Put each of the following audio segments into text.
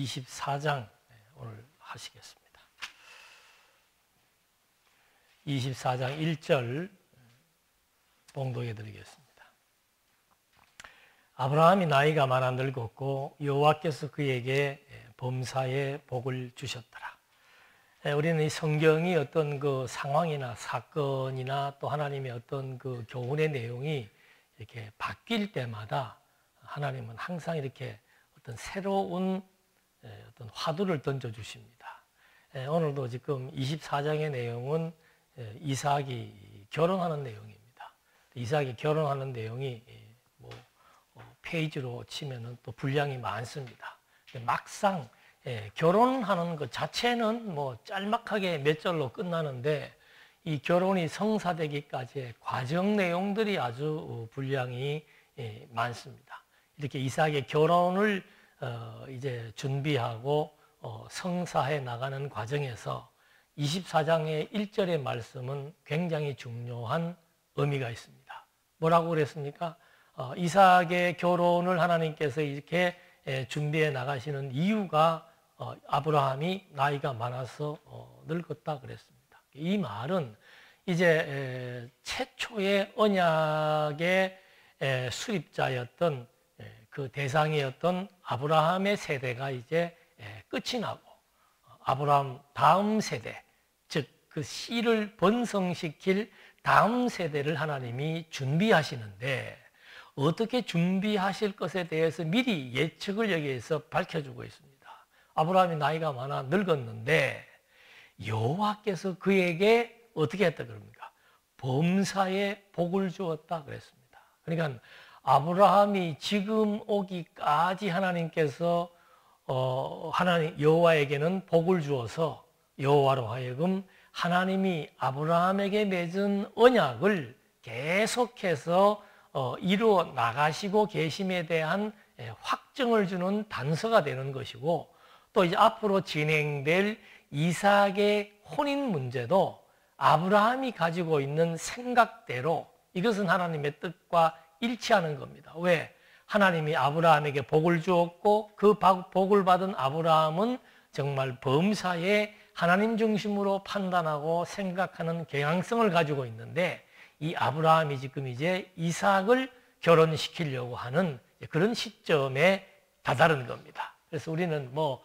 24장 오늘 하시겠습니다. 24장 1절 봉독해 드리겠습니다. 아브라함이 나이가 많아 늙었고 여호와께서 그에게 범사의 복을 주셨더라. 우리는 이 성경이 어떤 그 상황이나 사건이나 또 하나님의 어떤 그 교훈의 내용이 이렇게 바뀔 때마다 하나님은 항상 이렇게 어떤 새로운 어떤 화두를 던져 주십니다. 오늘도 지금 24장의 내용은 이삭이 결혼하는 내용입니다. 이삭이 결혼하는 내용이 뭐 페이지로 치면은 또 분량이 많습니다. 막상 결혼하는 것 자체는 뭐 짤막하게 몇 절로 끝나는데 이 결혼이 성사되기까지의 과정 내용들이 아주 분량이 많습니다. 이렇게 이삭의 결혼을 이제 준비하고 성사해 나가는 과정에서 24장의 1절의 말씀은 굉장히 중요한 의미가 있습니다. 뭐라고 그랬습니까? 이삭의 결혼을 하나님께서 이렇게 준비해 나가시는 이유가 아브라함이 나이가 많아서 늙었다 그랬습니다. 이 말은 이제 최초의 언약의 수립자였던 그 대상이었던 아브라함의 세대가 이제 끝이 나고 아브라함 다음 세대, 즉 그 씨를 번성시킬 다음 세대를 하나님이 준비하시는데 어떻게 준비하실 것에 대해서 미리 예측을 여기에서 밝혀주고 있습니다. 아브라함이 나이가 많아 늙었는데 여호와께서 그에게 어떻게 했다 그럽니까? 범사의 복을 주었다 그랬습니다. 그러니까 아브라함이 지금 오기까지 하나님께서 하나님 여호와에게는 복을 주어서 여호와로 하여금 하나님이 아브라함에게 맺은 언약을 계속해서 이루어 나가시고 계심에 대한 확증을 주는 단서가 되는 것이고 또 이제 앞으로 진행될 이삭의 혼인 문제도 아브라함이 가지고 있는 생각대로 이것은 하나님의 뜻과 일치하는 겁니다. 왜? 하나님이 아브라함에게 복을 주었고 그 복을 받은 아브라함은 정말 범사에 하나님 중심으로 판단하고 생각하는 경향성을 가지고 있는데 이 아브라함이 지금 이제 이삭을 결혼시키려고 하는 그런 시점에 다다른 겁니다. 그래서 우리는 뭐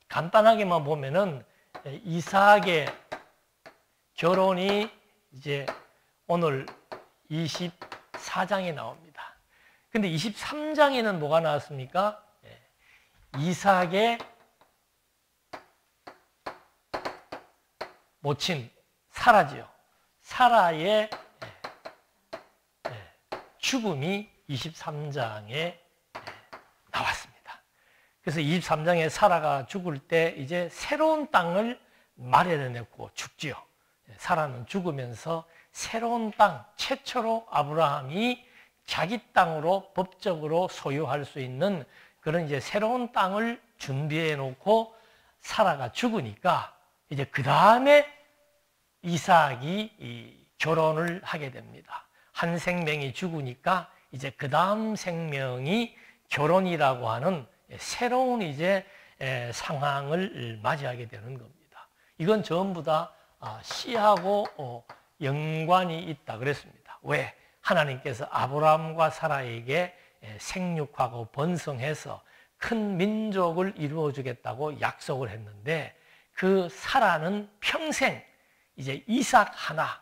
간단하게만 보면은 이삭의 결혼이 이제 오늘 24장에 나옵니다. 근데 23장에는 뭐가 나왔습니까? 이삭의 모친 사라지요. 사라의 죽음이 23장에 나왔습니다. 그래서 23장에 사라가 죽을 때 이제 새로운 땅을 마련해냈고 죽지요. 사라는 죽으면서 새로운 땅, 최초로 아브라함이 자기 땅으로 법적으로 소유할 수 있는 그런 이제 새로운 땅을 준비해 놓고 사라가 죽으니까 이제 그 다음에 이삭이 결혼을 하게 됩니다. 한 생명이 죽으니까 이제 그 다음 생명이 결혼이라고 하는 새로운 이제 상황을 맞이하게 되는 겁니다. 이건 전부 다 씨하고 연관이 있다 그랬습니다. 왜? 하나님께서 아브라함과 사라에게 생육하고 번성해서 큰 민족을 이루어 주겠다고 약속을 했는데 그 사라는 평생 이제 이삭 하나,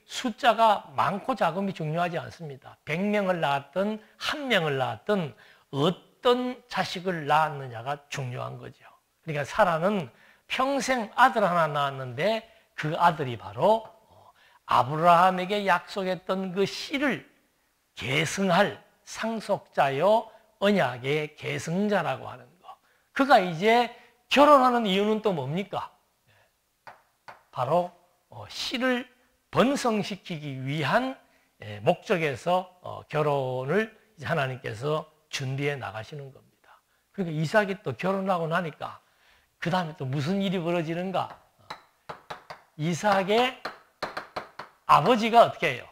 숫자가 많고 작음이 중요하지 않습니다. 100명을 낳았든 1명을 낳았든 어떤 자식을 낳았느냐가 중요한 거죠. 그러니까 사라는 평생 아들 하나 낳았는데 그 아들이 바로 아브라함에게 약속했던 그 씨를 계승할 상속자요 언약의 계승자라고 하는 거. 그가 이제 결혼하는 이유는 또 뭡니까? 바로 씨를 번성시키기 위한 목적에서 결혼을 이제 하나님께서 준비해 나가시는 겁니다. 그러니까 이삭이 또 결혼하고 나니까 그 다음에 또 무슨 일이 벌어지는가? 이삭의 아버지가 어떻게 해요?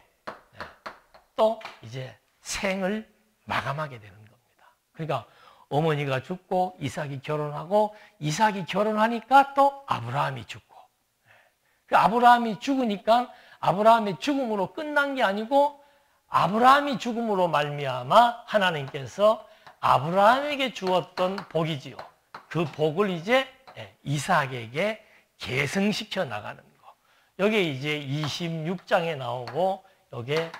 또 이제 생을 마감하게 되는 겁니다. 그러니까 어머니가 죽고 이삭이 결혼하고 이삭이 결혼하니까 또 아브라함이 죽고 그 아브라함이 죽으니까 아브라함의 죽음으로 끝난 게 아니고 아브라함이 죽음으로 말미암아 하나님께서 아브라함에게 주었던 복이지요. 그 복을 이제 이삭에게 계승시켜 나가는 거. 여기에 이제 26장에 나오고 여기에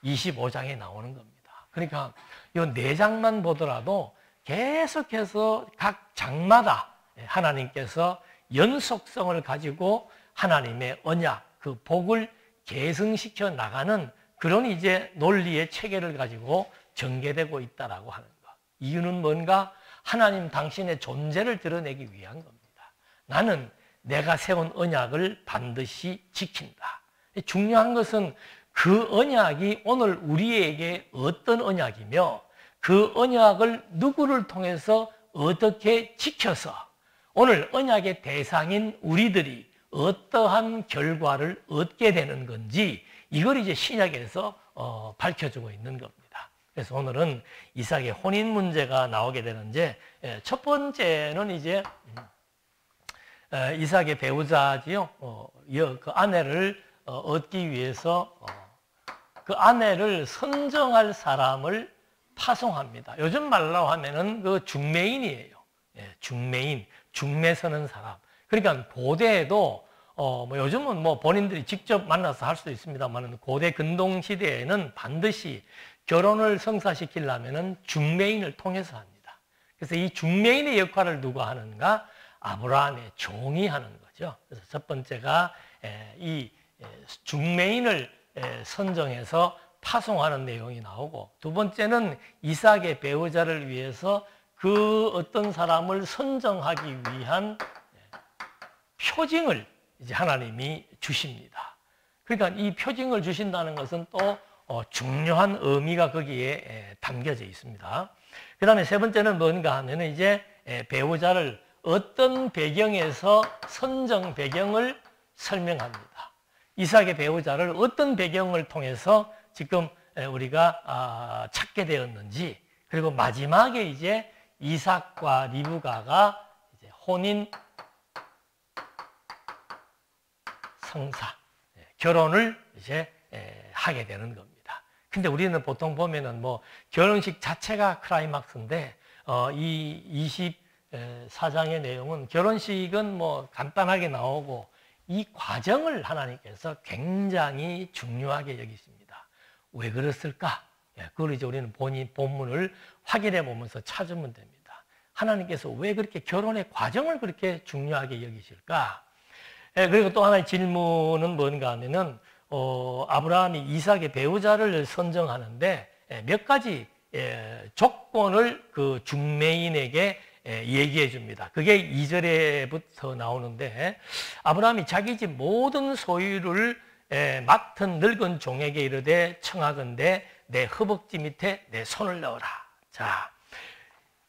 25장에 나오는 겁니다. 그러니까 이 4장만 보더라도 계속해서 각 장마다 하나님께서 연속성을 가지고 하나님의 언약, 그 복을 계승시켜 나가는 그런 이제 논리의 체계를 가지고 전개되고 있다라고 하는 것. 이유는 뭔가? 하나님 당신의 존재를 드러내기 위한 겁니다. 나는 내가 세운 언약을 반드시 지킨다. 중요한 것은 그 언약이 오늘 우리에게 어떤 언약이며 그 언약을 누구를 통해서 어떻게 지켜서 오늘 언약의 대상인 우리들이 어떠한 결과를 얻게 되는 건지 이걸 이제 신약에서 밝혀주고 있는 겁니다. 그래서 오늘은 이삭의 혼인 문제가 나오게 되는데 첫 번째는 이제 이삭의 배우자지요. 그 아내를 얻기 위해서 그 아내를 선정할 사람을 파송합니다. 요즘 말로 하면은 그 중매인이에요. 중매인, 중매 서는 사람. 그러니까 고대에도 뭐 요즘은 뭐 본인들이 직접 만나서 할 수도 있습니다만 고대 근동 시대에는 반드시 결혼을 성사시키려면은 중매인을 통해서 합니다. 그래서 이 중매인의 역할을 누가 하는가? 아브라함의 종이 하는 거죠. 그래서 첫 번째가 이 중매인을 선정해서 파송하는 내용이 나오고 두 번째는 이삭의 배우자를 위해서 그 어떤 사람을 선정하기 위한 표징을 이제 하나님이 주십니다. 그러니까 이 표징을 주신다는 것은 또 중요한 의미가 거기에 담겨져 있습니다. 그 다음에 세 번째는 뭔가 하면 이제 배우자를 어떤 배경에서 선정 배경을 설명합니다. 이삭의 배우자를 어떤 배경을 통해서 지금 우리가 찾게 되었는지 그리고 마지막에 이제 이삭과 리브가가 이제 혼인 성사, 결혼을 이제 하게 되는 겁니다. 근데 우리는 보통 보면은 뭐 결혼식 자체가 클라이막스인데 이 24장의 내용은 결혼식은 뭐 간단하게 나오고 이 과정을 하나님께서 굉장히 중요하게 여기십니다. 왜 그랬을까? 그걸 이제 우리는 본문을 확인해 보면서 찾으면 됩니다. 하나님께서 왜 그렇게 결혼의 과정을 그렇게 중요하게 여기실까? 그리고 또 하나의 질문은 뭔가 하면은 아브라함이 이삭의 배우자를 선정하는데 몇 가지 조건을 그 중매인에게 얘기해 줍니다. 그게 2절에부터 나오는데 아브라함이 자기 집 모든 소유를 맡은 늙은 종에게 이르되 청하건대 내 허벅지 밑에 내 손을 넣어라. 자,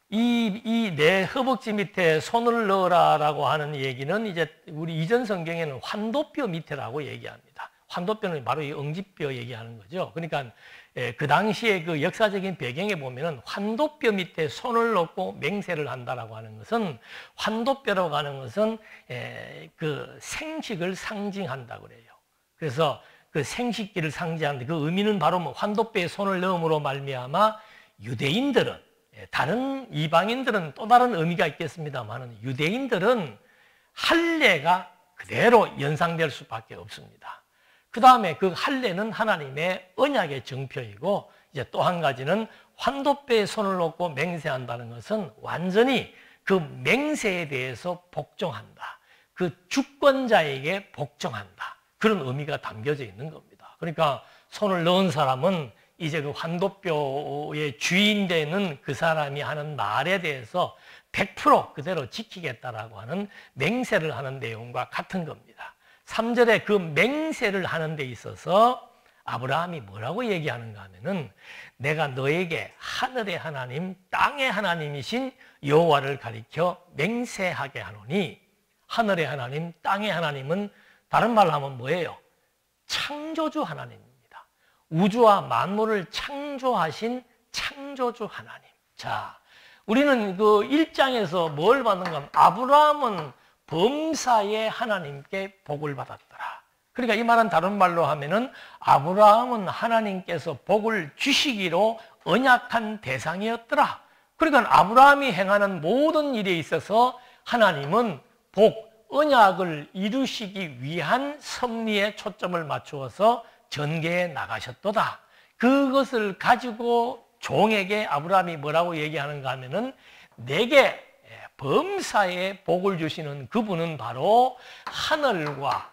이 내 허벅지 밑에 손을 넣어라라고 하는 얘기는 이제 우리 이전 성경에는 환도뼈 밑에라고 얘기합니다. 환도뼈는 바로 이 응집뼈 얘기하는 거죠. 그러니까 그 당시에 그 역사적인 배경에 보면은 환도뼈 밑에 손을 넣고 맹세를 한다라고 하는 것은 환도뼈라고 하는 것은 그 생식을 상징한다고 그래요. 그래서 그 생식기를 상징하는데 그 의미는 바로 뭐 환도뼈에 손을 넣음으로 말미암아 유대인들은 다른 이방인들은 또 다른 의미가 있겠습니다만 유대인들은 할례가 그대로 연상될 수밖에 없습니다. 그 다음에 그 할례는 하나님의 언약의 정표이고 이제 또 한 가지는 환도뼈에 손을 놓고 맹세한다는 것은 완전히 그 맹세에 대해서 복종한다. 그 주권자에게 복종한다. 그런 의미가 담겨져 있는 겁니다. 그러니까 손을 넣은 사람은 이제 그 환도뼈의 주인 되는 그 사람이 하는 말에 대해서 100% 그대로 지키겠다라고 하는 맹세를 하는 내용과 같은 겁니다. 3절에 그 맹세를 하는 데 있어서 아브라함이 뭐라고 얘기하는가 하면은 내가 너에게 하늘의 하나님, 땅의 하나님이신 여호와를 가리켜 맹세하게 하노니 하늘의 하나님, 땅의 하나님은 다른 말로 하면 뭐예요? 창조주 하나님입니다. 우주와 만물을 창조하신 창조주 하나님. 자, 우리는 그 1장에서 뭘 받는가 하면 아브라함은 범사에 하나님께 복을 받았더라. 그러니까 이 말은 다른 말로 하면은 아브라함은 하나님께서 복을 주시기로 언약한 대상이었더라. 그러니까 아브라함이 행하는 모든 일에 있어서 하나님은 복, 언약을 이루시기 위한 섭리에 초점을 맞추어서 전개해 나가셨도다. 그것을 가지고 종에게 아브라함이 뭐라고 얘기하는가 하면은 내게 범사에 복을 주시는 그분은 바로 하늘과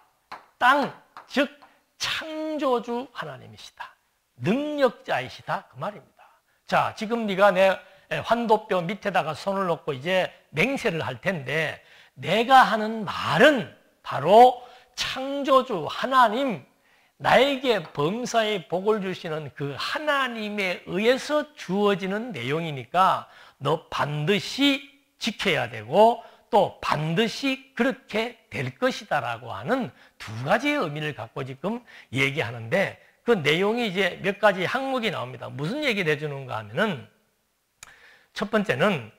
땅, 즉 창조주 하나님이시다. 능력자이시다. 그 말입니다. 자, 지금 네가 내 환도뼈 밑에다가 손을 놓고 이제 맹세를 할 텐데 내가 하는 말은 바로 창조주 하나님, 나에게 범사에 복을 주시는 그 하나님에 의해서 주어지는 내용이니까 너 반드시 지켜야 되고 또 반드시 그렇게 될 것이다라고 하는 두 가지의 의미를 갖고 지금 얘기하는데 그 내용이 이제 몇 가지 항목이 나옵니다. 무슨 얘기를 해주는가 하면은 첫 번째는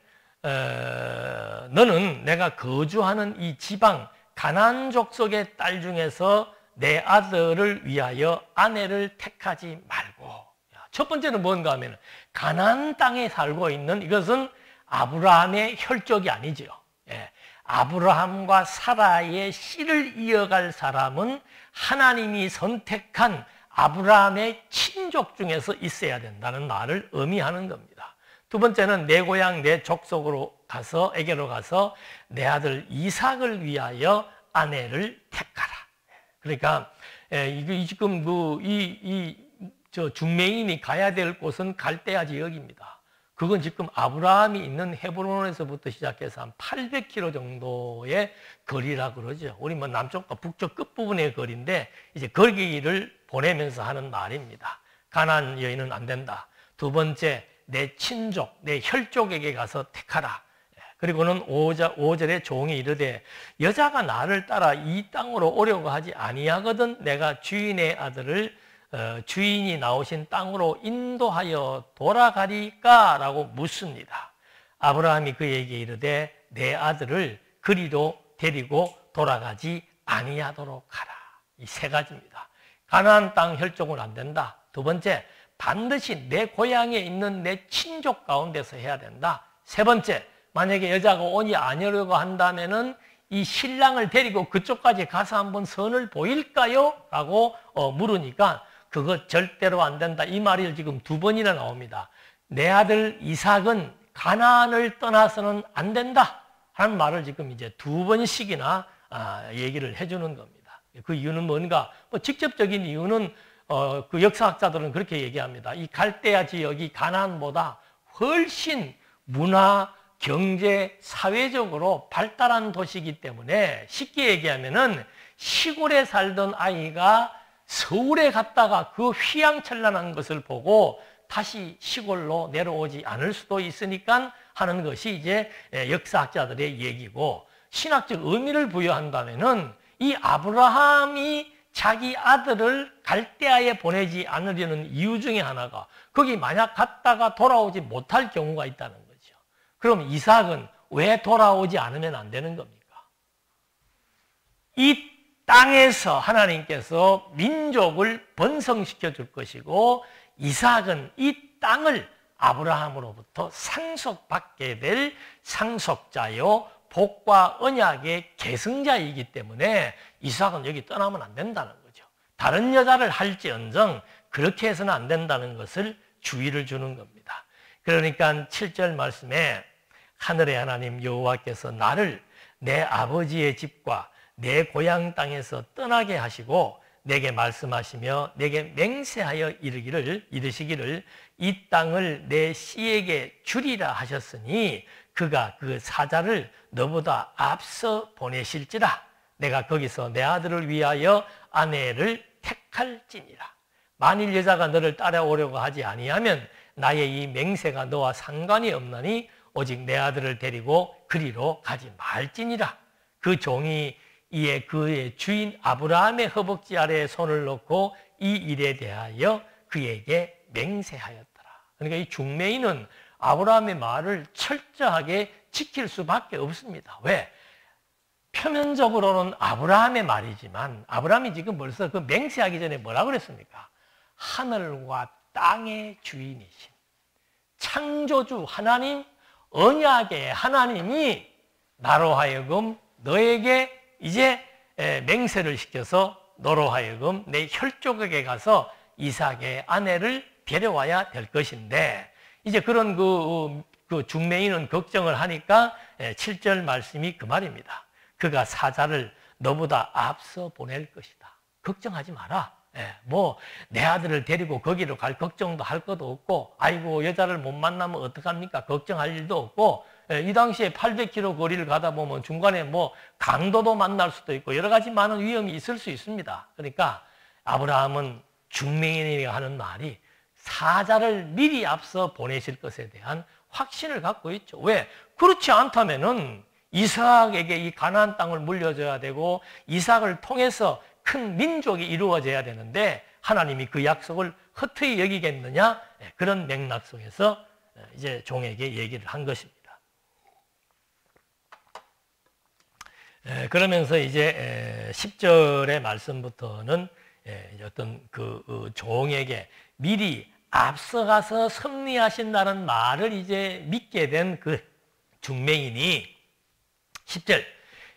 너는 내가 거주하는 이 지방 가나안 족속의 딸 중에서 내 아들을 위하여 아내를 택하지 말고. 첫 번째는 뭔가 하면 가나안 땅에 살고 있는 이것은 아브라함의 혈족이 아니죠. 예. 아브라함과 사라의 씨를 이어갈 사람은 하나님이 선택한 아브라함의 친족 중에서 있어야 된다는 말을 의미하는 겁니다. 두 번째는 내 고향 내 족속으로 가서 에게로 가서 내 아들 이삭을 위하여 아내를 택하라. 그러니까 지금 저 중매인이 가야 될 곳은 갈대아 지역입니다. 그건 지금 아브라함이 있는 헤브론에서부터 시작해서 한 800km 정도의 거리라 그러죠. 우리 뭐 남쪽과 북쪽 끝부분의 거리인데 이제 거기를 보내면서 하는 말입니다. 가나안 여인은 안 된다. 두 번째, 내 친족, 내 혈족에게 가서 택하라. 그리고는 5절에 종이 이르되 여자가 나를 따라 이 땅으로 오려고 하지 아니하거든 내가 주인의 아들을 주인이 나오신 땅으로 인도하여 돌아가리까? 라고 묻습니다. 아브라함이 그에게 이르되 내 아들을 그리로 데리고 돌아가지 아니하도록 하라. 이 세 가지입니다. 가나안 땅 혈족은 안 된다. 두 번째, 반드시 내 고향에 있는 내 친족 가운데서 해야 된다. 세 번째, 만약에 여자가 오지 아니려고 한다면은 이 신랑을 데리고 그쪽까지 가서 한번 선을 보일까요? 라고 물으니까 그거 절대로 안 된다. 이 말이 지금 두 번이나 나옵니다. 내 아들 이삭은 가나안을 떠나서는 안 된다. 하는 말을 지금 이제 두 번씩이나 얘기를 해주는 겁니다. 그 이유는 뭔가? 뭐 직접적인 이유는 그 역사학자들은 그렇게 얘기합니다. 이 갈대아 지역이 가나안보다 훨씬 문화, 경제, 사회적으로 발달한 도시이기 때문에 쉽게 얘기하면은 시골에 살던 아이가 서울에 갔다가 그 휘황찬란한 것을 보고 다시 시골로 내려오지 않을 수도 있으니까 하는 것이 이제 역사학자들의 얘기고 신학적 의미를 부여한다면은 이 아브라함이 자기 아들을 갈대아에 보내지 않으려는 이유 중에 하나가 거기 만약 갔다가 돌아오지 못할 경우가 있다는 거죠. 그럼 이삭은 왜 돌아오지 않으면 안 되는 겁니까? 이 땅에서 하나님께서 민족을 번성시켜 줄 것이고 이삭은 이 땅을 아브라함으로부터 상속받게 될 상속자요 복과 언약의 계승자이기 때문에 이삭은 여기 떠나면 안 된다는 거죠. 다른 여자를 할지언정 그렇게 해서는 안 된다는 것을 주의를 주는 겁니다. 그러니까 7절 말씀에 하늘의 하나님 여호와께서 나를 내 아버지의 집과 내 고향 땅에서 떠나게 하시고 내게 말씀하시며 내게 맹세하여 이르시기를 이 땅을 내 씨에게 주리라 하셨으니 그가 그 사자를 너보다 앞서 보내실지라 내가 거기서 내 아들을 위하여 아내를 택할지니라. 만일 여자가 너를 따라오려고 하지 아니하면 나의 이 맹세가 너와 상관이 없나니 오직 내 아들을 데리고 그리로 가지 말지니라. 그 종이 이에 그의 주인 아브라함의 허벅지 아래에 손을 놓고 이 일에 대하여 그에게 맹세하였더라. 그러니까 이 중매인은 아브라함의 말을 철저하게 지킬 수밖에 없습니다. 왜? 표면적으로는 아브라함의 말이지만 아브라함이 지금 벌써 그 맹세하기 전에 뭐라 그랬습니까? 하늘과 땅의 주인이신 창조주 하나님, 언약의 하나님이 나로 하여금 너에게 이제 맹세를 시켜서 너로 하여금 내 혈족에게 가서 이삭의 아내를 데려와야 될 것인데, 이제 그런 그 중매인은 걱정을 하니까 7절 말씀이 그 말입니다. 그가 사자를 너보다 앞서 보낼 것이다. 걱정하지 마라. 뭐 내 아들을 데리고 거기로 갈 걱정도 할 것도 없고, 아이고 여자를 못 만나면 어떡합니까? 걱정할 일도 없고, 이 당시에 800km 거리를 가다 보면 중간에 뭐 강도도 만날 수도 있고 여러 가지 많은 위험이 있을 수 있습니다. 그러니까 아브라함은 중매인이라고 하는 말이 사자를 미리 앞서 보내실 것에 대한 확신을 갖고 있죠. 왜? 그렇지 않다면은 이삭에게 이 가나안 땅을 물려줘야 되고 이삭을 통해서 큰 민족이 이루어져야 되는데 하나님이 그 약속을 헛되이 여기겠느냐? 그런 맥락 속에서 이제 종에게 얘기를 한 것입니다. 그러면서 이제 10절의 말씀부터는 어떤 그 종에게 미리 앞서가서 섭리하신다는 말을 이제 믿게 된 그 중매인이 10절,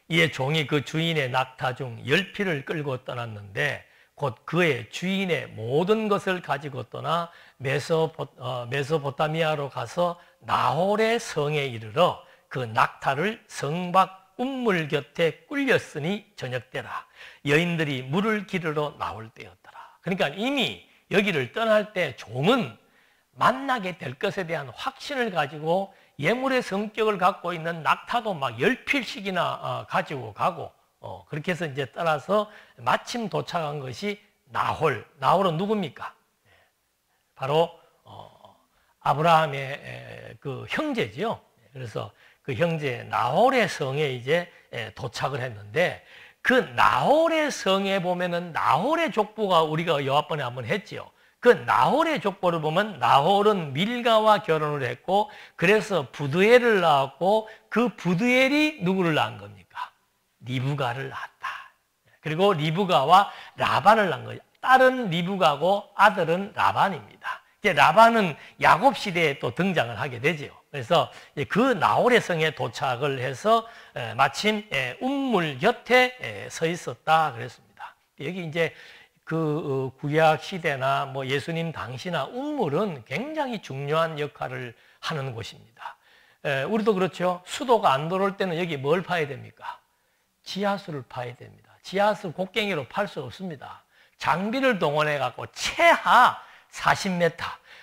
이에 종이 그 주인의 낙타 중 10匹를 끌고 떠났는데 곧 그의 주인의 모든 것을 가지고 떠나 메소포타미아로 가서 나홀의 성에 이르러 그 낙타를 성 밖 운물 곁에 꿀렸으니 저녁때라. 여인들이 물을 기르러 나올 때였더라. 그러니까 이미 여기를 떠날 때 종은 만나게 될 것에 대한 확신을 가지고 예물의 성격을 갖고 있는 낙타도 막 10필씩이나 가지고 가고, 그렇게 해서 이제 떠나서 마침 도착한 것이 나홀. 나홀은 누굽니까? 바로 아브라함의 그 형제지요. 그래서 그 형제 나홀의 성에 이제 도착을 했는데, 그 나홀의 성에 보면은 나홀의 족보가 우리가 여하번에 한번 했지요. 그 나홀의 족보를 보면 나홀은 밀가와 결혼을 했고, 그래서 부두엘을 낳았고, 그 부두엘이 누구를 낳은 겁니까? 리브가를 낳았다. 그리고 리브가와 라반을 낳은 거예요. 딸은 리브가고 아들은 라반입니다. 이제 라반은 야곱 시대에 또 등장을 하게 되죠. 그래서 그 나홀의 성에 도착을 해서 마침 운물 곁에 서 있었다 그랬습니다. 여기 이제 그 구약 시대나 뭐 예수님 당시나 운물은 굉장히 중요한 역할을 하는 곳입니다. 우리도 그렇죠. 수도가 안 들어올 때는 여기 뭘 파야 됩니까? 지하수를 파야 됩니다. 지하수 곡괭이로 팔 수 없습니다. 장비를 동원해 갖고 최하 40m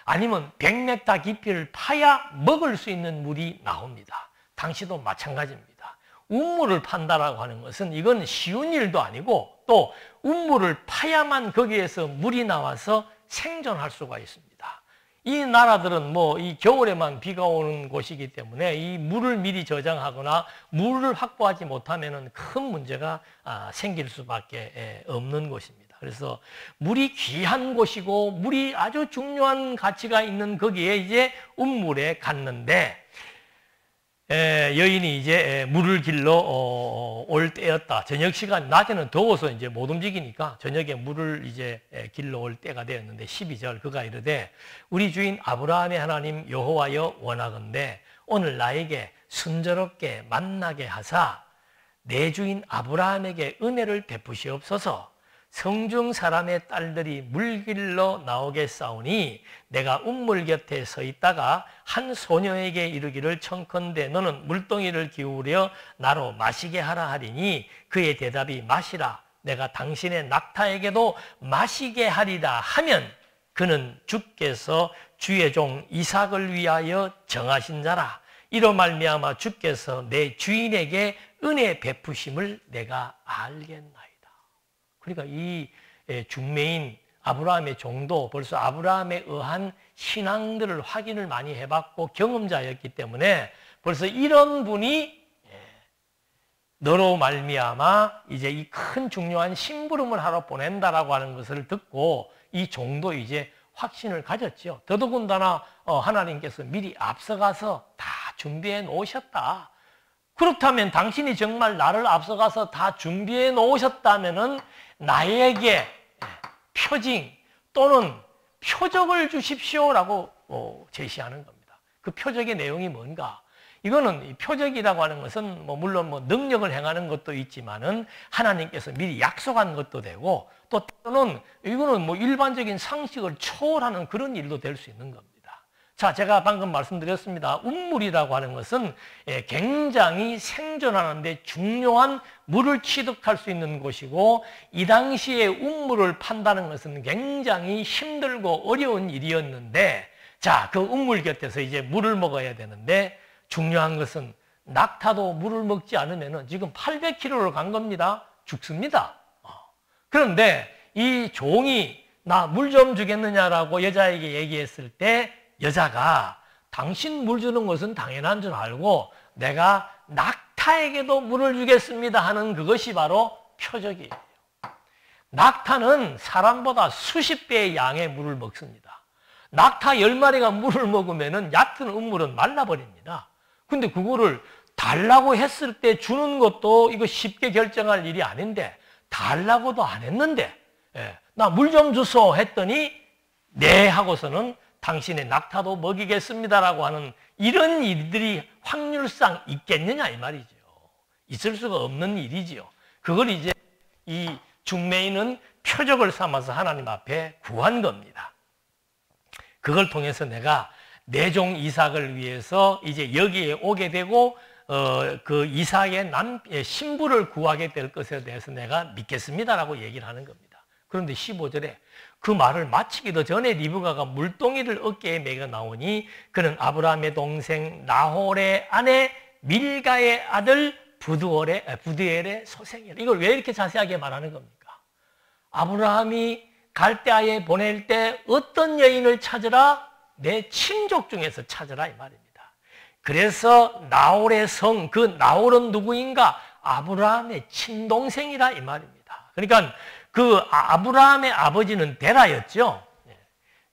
아니면 100m 깊이를 파야 먹을 수 있는 물이 나옵니다. 당시도 마찬가지입니다. 운물을 판다라고 하는 것은 이건 쉬운 일도 아니고, 또 운물을 파야만 거기에서 물이 나와서 생존할 수가 있습니다. 이 나라들은 뭐 이 겨울에만 비가 오는 곳이기 때문에 이 물을 미리 저장하거나 물을 확보하지 못하면 큰 문제가 생길 수밖에 없는 곳입니다. 그래서 물이 귀한 곳이고 물이 아주 중요한 가치가 있는 거기에 이제 운물에 갔는데, 여인이 이제 물을 길러 올 때였다. 저녁 시간, 낮에는 더워서 이제 못 움직이니까 저녁에 물을 이제 길러 올 때가 되었는데 12절, 그가 이르되 우리 주인 아브라함의 하나님 여호와여 원하건대 오늘 나에게 순조롭게 만나게 하사 내 주인 아브라함에게 은혜를 베푸시옵소서. 성중 사람의 딸들이 물 길러 나오겠사오니 내가 운물 곁에 서 있다가 한 소녀에게 이르기를 청컨대 너는 물동이를 기울여 나로 마시게 하라 하리니 그의 대답이 마시라. 내가 당신의 낙타에게도 마시게 하리라 하면 그는 주께서 주의 종 이삭을 위하여 정하신 자라. 이로 말미암아 주께서 내 주인에게 은혜 베푸심을 내가 알겠나이다. 그러니까 이 중매인 아브라함의 종도 벌써 아브라함에 의한 신앙들을 확인을 많이 해봤고 경험자였기 때문에 벌써 이런 분이 너로 말미암아 이제 이 큰 중요한 심부름을 하러 보낸다라고 하는 것을 듣고 이 종도 이제 확신을 가졌죠. 더더군다나 하나님께서 미리 앞서가서 다 준비해 놓으셨다. 그렇다면 당신이 정말 나를 앞서가서 다 준비해 놓으셨다면은 나에게 표징 또는 표적을 주십시오라고 제시하는 겁니다. 그 표적의 내용이 뭔가? 이거는 표적이라고 하는 것은 물론 능력을 행하는 것도 있지만은 하나님께서 미리 약속한 것도 되고 또 때로는 이거는 일반적인 상식을 초월하는 그런 일도 될 수 있는 겁니다. 자, 제가 방금 말씀드렸습니다. 운물이라고 하는 것은 굉장히 생존하는 데 중요한 물을 취득할 수 있는 곳이고 이 당시에 운물을 판다는 것은 굉장히 힘들고 어려운 일이었는데 자, 그 운물 곁에서 이제 물을 먹어야 되는데 중요한 것은 낙타도 물을 먹지 않으면 지금 800km를 간 겁니다. 죽습니다. 그런데 이 종이 나 물 좀 주겠느냐라고 여자에게 얘기했을 때 여자가 당신 물 주는 것은 당연한 줄 알고 내가 낙타에게도 물을 주겠습니다 하는 그것이 바로 표적이에요. 낙타는 사람보다 수십 배의 양의 물을 먹습니다. 낙타 10마리가 물을 먹으면 얕은 우물은 말라버립니다. 근데 그거를 달라고 했을 때 주는 것도 이거 쉽게 결정할 일이 아닌데 달라고도 안 했는데 나 물 좀 주소 했더니 네 하고서는 당신의 낙타도 먹이겠습니다라고 하는 이런 일들이 확률상 있겠느냐 이 말이죠. 있을 수가 없는 일이지요. 그걸 이제 이 중매인은 표적을 삼아서 하나님 앞에 구한 겁니다. 그걸 통해서 내가 내 종 이삭을 위해서 이제 여기에 오게 되고 그 이삭의 신부를 구하게 될 것에 대해서 내가 믿겠습니다라고 얘기를 하는 겁니다. 그런데 15절에 그 말을 마치기도 전에 리브가가 물동이를 어깨에 매겨 나오니 그는 아브라함의 동생 나홀의 아내 밀가의 아들 부드엘의 소생이라. 이걸 왜 이렇게 자세하게 말하는 겁니까? 아브라함이 갈대아에 보낼 때 어떤 여인을 찾으라? 내 친족 중에서 찾으라 이 말입니다. 그래서 나홀의 성, 그 나홀은 누구인가? 아브라함의 친동생이라 이 말입니다. 그러니까 그 아브라함의 아버지는 데라였죠.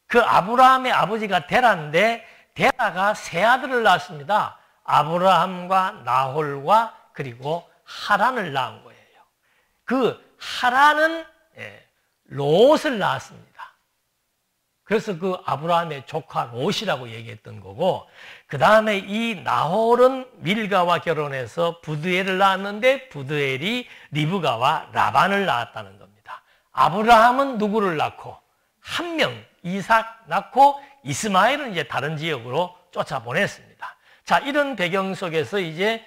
그 아브라함의 아버지가 데라인데 데라가 세 아들을 낳았습니다. 아브라함과 나홀과 그리고 하란을 낳은 거예요. 그 하란은 롯을 낳았습니다. 그래서 그 아브라함의 조카 롯이라고 얘기했던 거고 그 다음에 이 나홀은 밀가와 결혼해서 부드엘을 낳았는데 부드엘이 리브가와 라반을 낳았다는 겁니다. 아브라함은 누구를 낳고 한 명 이삭 낳고 이스마엘은 이제 다른 지역으로 쫓아보냈습니다. 자, 이런 배경 속에서 이제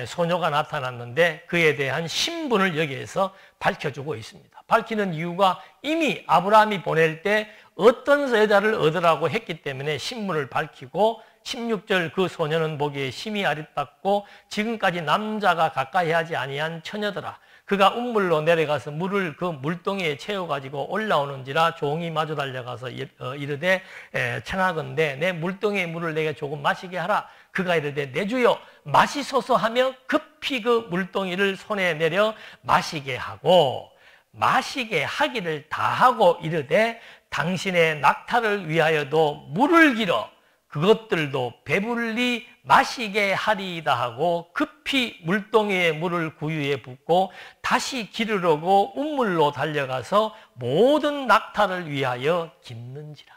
소녀가 나타났는데 그에 대한 신분을 여기에서 밝혀주고 있습니다. 밝히는 이유가 이미 아브라함이 보낼 때 어떤 여자를 얻으라고 했기 때문에 신분을 밝히고 16절 그 소녀는 보기에 심히 아릿받고 지금까지 남자가 가까이 하지 아니한 처녀더라. 그가 운물로 내려가서 물을 그 물동이에 채워가지고 올라오는지라 종이 마주 달려가서 이르되 청하건대 내 물동이의 물을 내게 조금 마시게 하라. 그가 이르되 내 주여 마시소서 하며 급히 그 물동이를 손에 내려 마시게 하고 마시게 하기를 다하고 이르되 당신의 낙타를 위하여도 물을 길어 그것들도 배불리 마시게 하리이다 하고 급히 물동이에 물을 구유에 붓고 다시 기르려고 운물로 달려가서 모든 낙타를 위하여 깁는지라.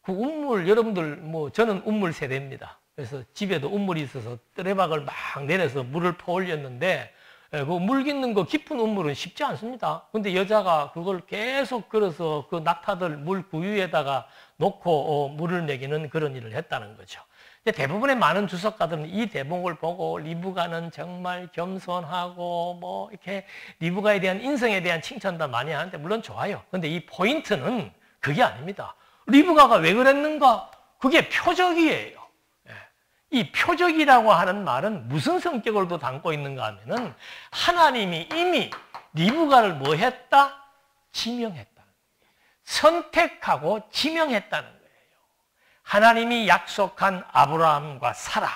그 운물 여러분들 저는 운물 세대입니다. 그래서 집에도 운물이 있어서 뜨레박을 막 내려서 물을 퍼올렸는데 그 물 깃는 거 깊은 우물은 쉽지 않습니다. 근데 여자가 그걸 계속 걸어서 그 낙타들 물 구유에다가 놓고 물을 먹이는 그런 일을 했다는 거죠. 대부분의 많은 주석가들은 이 대목을 보고 리브가는 정말 겸손하고 이렇게 리브가에 대한 인성에 대한 칭찬도 많이 하는데 물론 좋아요. 근데 이 포인트는 그게 아닙니다. 리브가가 왜 그랬는가? 그게 표적이에요. 이 표적이라고 하는 말은 무슨 성격을 또 담고 있는가 하면은 하나님이 이미 리브가를 뭐 했다? 지명했다는 거예요. 선택하고 지명했다는 거예요. 하나님이 약속한 아브라함과 사라,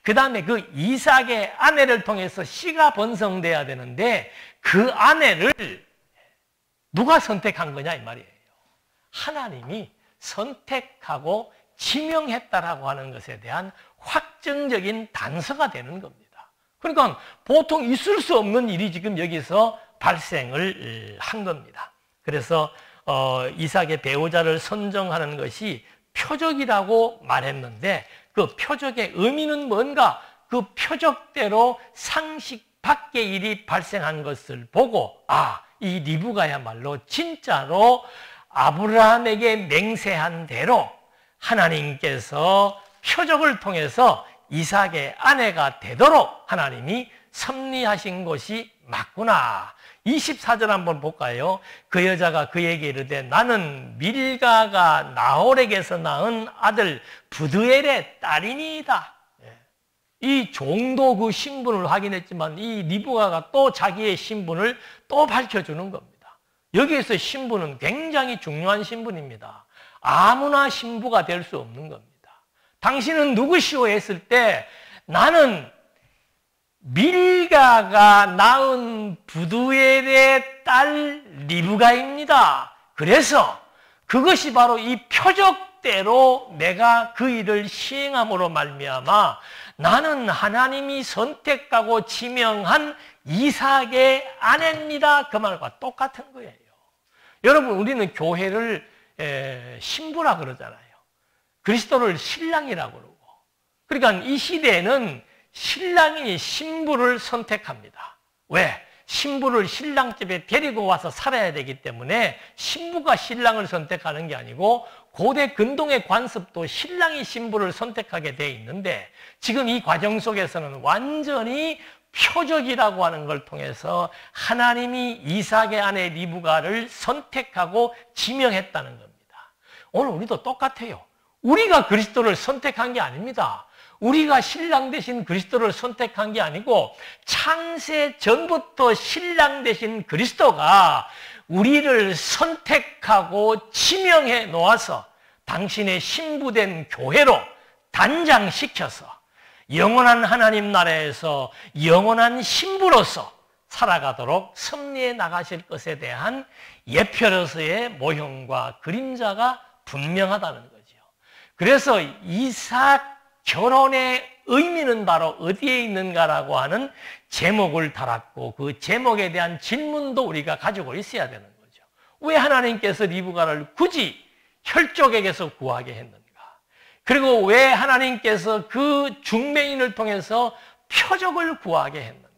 그 다음에 그 이삭의 아내를 통해서 씨가 번성돼야 되는데 그 아내를 누가 선택한 거냐 이 말이에요. 하나님이 선택하고 지명했다라고 하는 것에 대한 확정적인 단서가 되는 겁니다. 그러니까 보통 있을 수 없는 일이 지금 여기서 발생을 한 겁니다. 그래서 이삭의 배우자를 선정하는 것이 표적이라고 말했는데 그 표적의 의미는 뭔가? 그 표적대로 상식 밖의 일이 발생한 것을 보고 이 리브가야말로 진짜로 아브라함에게 맹세한 대로 하나님께서 표적을 통해서 이삭의 아내가 되도록 하나님이 섭리하신 것이 맞구나. 24절 한번 볼까요? 그 여자가 그에게 이르되 나는 밀가가 나홀에게서 낳은 아들 부드엘의 딸이니이다. 이 종도 그 신분을 확인했지만 이 리브가가 또 자기의 신분을 또 밝혀주는 겁니다. 여기에서 신분은 굉장히 중요한 신분입니다. 아무나 신부가 될 수 없는 겁니다. 당신은 누구시오 했을 때 나는 밀가가 낳은 부두엘의 딸 리브가입니다. 그래서 그것이 바로 이 표적대로 내가 그 일을 시행함으로 말미암아 나는 하나님이 선택하고 지명한 이삭의 아내입니다. 그 말과 똑같은 거예요. 여러분, 우리는 교회를 신부라 그러잖아요. 그리스도를 신랑이라고 그러고. 그러니까 이 시대에는 신랑이 신부를 선택합니다. 왜? 신부를 신랑집에 데리고 와서 살아야 되기 때문에 신부가 신랑을 선택하는 게 아니고 고대 근동의 관습도 신랑이 신부를 선택하게 돼 있는데 지금 이 과정 속에서는 완전히 표적이라고 하는 걸 통해서 하나님이 이삭의 아내 리브가를 선택하고 지명했다는 겁니다. 오늘 우리도 똑같아요. 우리가 그리스도를 선택한 게 아닙니다. 우리가 신랑 대신 그리스도를 선택한 게 아니고 창세 전부터 신랑 대신 그리스도가 우리를 선택하고 지명해 놓아서 당신의 신부된 교회로 단장시켜서 영원한 하나님 나라에서 영원한 신부로서 살아가도록 섭리해 나가실 것에 대한 예표로서의 모형과 그림자가 분명하다는 거죠. 그래서 이삭 결혼의 의미는 바로 어디에 있는가라고 하는 제목을 달았고 그 제목에 대한 질문도 우리가 가지고 있어야 되는 거죠. 왜 하나님께서 리브가를 굳이 혈족에게서 구하게 했는가? 그리고 왜 하나님께서 그 중매인을 통해서 표적을 구하게 했는가?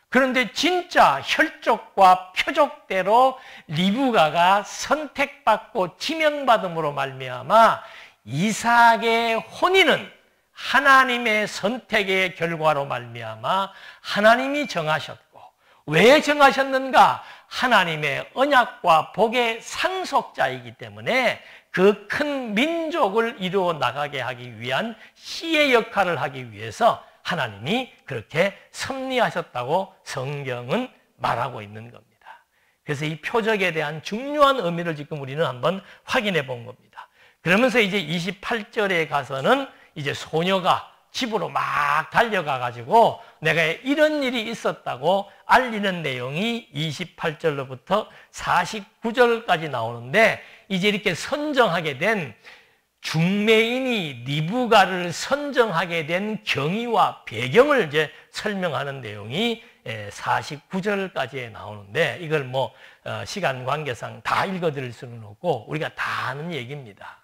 그런데 진짜 혈족과 표적대로 리브가가 선택받고 지명받음으로 말미암아 이삭의 혼인은 하나님의 선택의 결과로 말미암아 하나님이 정하셨고 왜 정하셨는가? 하나님의 언약과 복의 상속자이기 때문에 그 큰 민족을 이루어 나가게 하기 위한 씨의 역할을 하기 위해서 하나님이 그렇게 섭리하셨다고 성경은 말하고 있는 겁니다. 그래서 이 표적에 대한 중요한 의미를 지금 우리는 한번 확인해 본 겁니다. 그러면서 이제 28절에 가서는 이제 소녀가 집으로 막 달려가 가지고 내가 이런 일이 있었다고 알리는 내용이 28절로부터 49절까지 나오는데 이제 이렇게 선정하게 된 중매인이 리브가를 선정하게 된 경위와 배경을 이제 설명하는 내용이 49절까지 나오는데 이걸 뭐 시간 관계상 다 읽어드릴 수는 없고 우리가 다 아는 얘기입니다.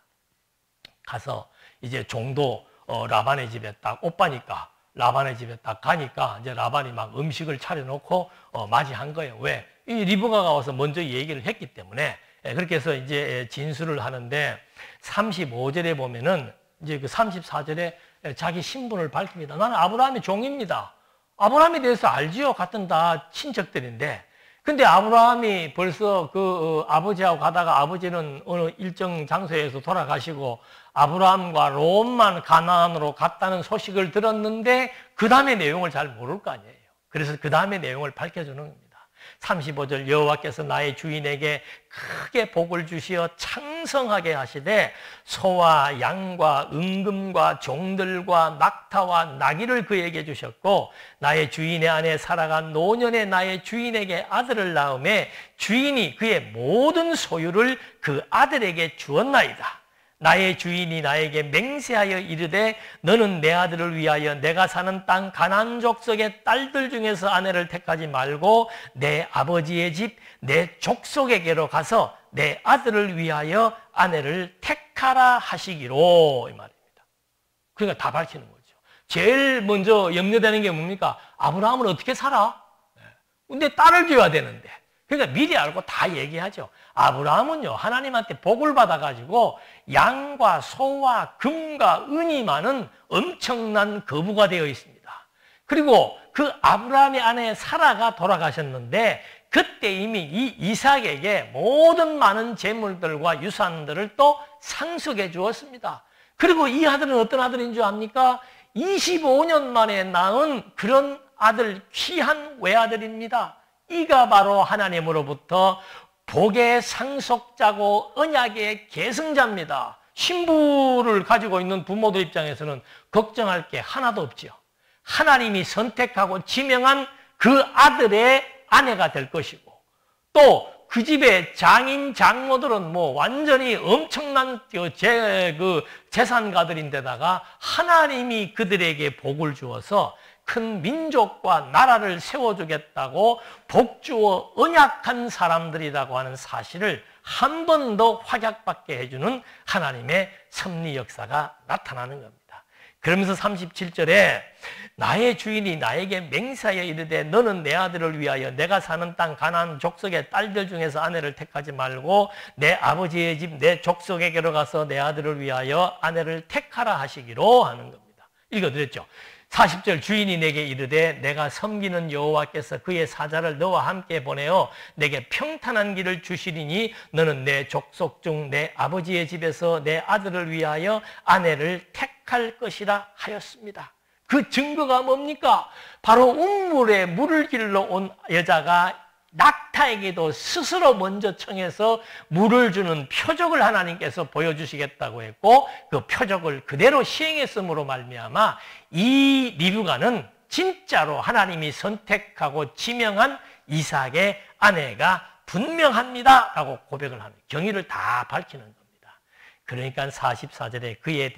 가서 이제 종도 라반의 집에 딱 오빠니까 라반의 집에 딱 가니까 이제 라반이 막 음식을 차려놓고 맞이한 거예요. 왜? 이 리브가가 와서 먼저 얘기를 했기 때문에 그렇게 해서 이제 진술을 하는데 35절에 보면은 이제 그 34절에 자기 신분을 밝힙니다. 나는 아브라함의 종입니다. 아브라함에 대해서 알지요? 같은 다 친척들인데 근데 아브라함이 벌써 그 아버지하고 가다가 아버지는 어느 일정 장소에서 돌아가시고 아브라함과 롯만 가나안으로 갔다는 소식을 들었는데 그 다음의 내용을 잘 모를 거 아니에요. 그래서 그 다음의 내용을 밝혀주는 겁니다. 35절 여호와께서 나의 주인에게 크게 복을 주시어 창성하게 하시되 소와 양과 은금과 종들과 낙타와 나귀를 그에게 주셨고 나의 주인의 아내 사라가 노년에 나의 주인에게 아들을 낳음에 주인이 그의 모든 소유를 그 아들에게 주었나이다. 나의 주인이 나에게 맹세하여 이르되 너는 내 아들을 위하여 내가 사는 땅 가나안 족속의 딸들 중에서 아내를 택하지 말고 내 아버지의 집 내 족속에게로 가서 내 아들을 위하여 아내를 택하라 하시기로 이 말입니다. 그러니까 다 밝히는 거죠. 제일 먼저 염려되는 게 뭡니까? 아브라함은 어떻게 살아? 근데 딸을 줘야 되는데 그러니까 미리 알고 다 얘기하죠. 아브라함은요 하나님한테 복을 받아가지고 양과 소와 금과 은이 많은 엄청난 거부가 되어 있습니다. 그리고 그 아브라함의 아내 사라가 돌아가셨는데 그때 이미 이 이삭에게 모든 많은 재물들과 유산들을 또 상속해 주었습니다. 그리고 이 아들은 어떤 아들인 줄 압니까? 25년 만에 낳은 그런 아들, 귀한 외아들입니다. 이가 바로 하나님으로부터 복의 상속자고 언약의 계승자입니다. 신부를 가지고 있는 부모들 입장에서는 걱정할 게 하나도 없죠. 하나님이 선택하고 지명한 그 아들의 아내가 될 것이고 또 그 집의 장인 장모들은 뭐 완전히 엄청난 재산가들인데다가 하나님이 그들에게 복을 주어서 큰 민족과 나라를 세워주겠다고 복주어 언약한 사람들이라고 하는 사실을 한 번 더 확약받게 해주는 하나님의 섭리 역사가 나타나는 겁니다. 그러면서 37절에 나의 주인이 나에게 맹세하여 이르되 너는 내 아들을 위하여 내가 사는 땅 가나안 족속의 딸들 중에서 아내를 택하지 말고 내 아버지의 집 내 족속에게로 가서 내 아들을 위하여 아내를 택하라 하시기로 하는 겁니다. 읽어드렸죠. 40절 주인이 내게 이르되 내가 섬기는 여호와께서 그의 사자를 너와 함께 보내어 내게 평탄한 길을 주시리니 너는 내 족속 중 내 아버지의 집에서 내 아들을 위하여 아내를 택할 것이라 하였습니다. 그 증거가 뭡니까? 바로 운물에 물을 길러 온 여자가 낙타에게도 스스로 먼저 청해서 물을 주는 표적을 하나님께서 보여주시겠다고 했고 그 표적을 그대로 시행했음으로 말미암아 이 리브가는 진짜로 하나님이 선택하고 지명한 이삭의 아내가 분명합니다 라고 고백을 합니다. 경위를 다 밝히는 겁니다. 그러니까 44절에 그의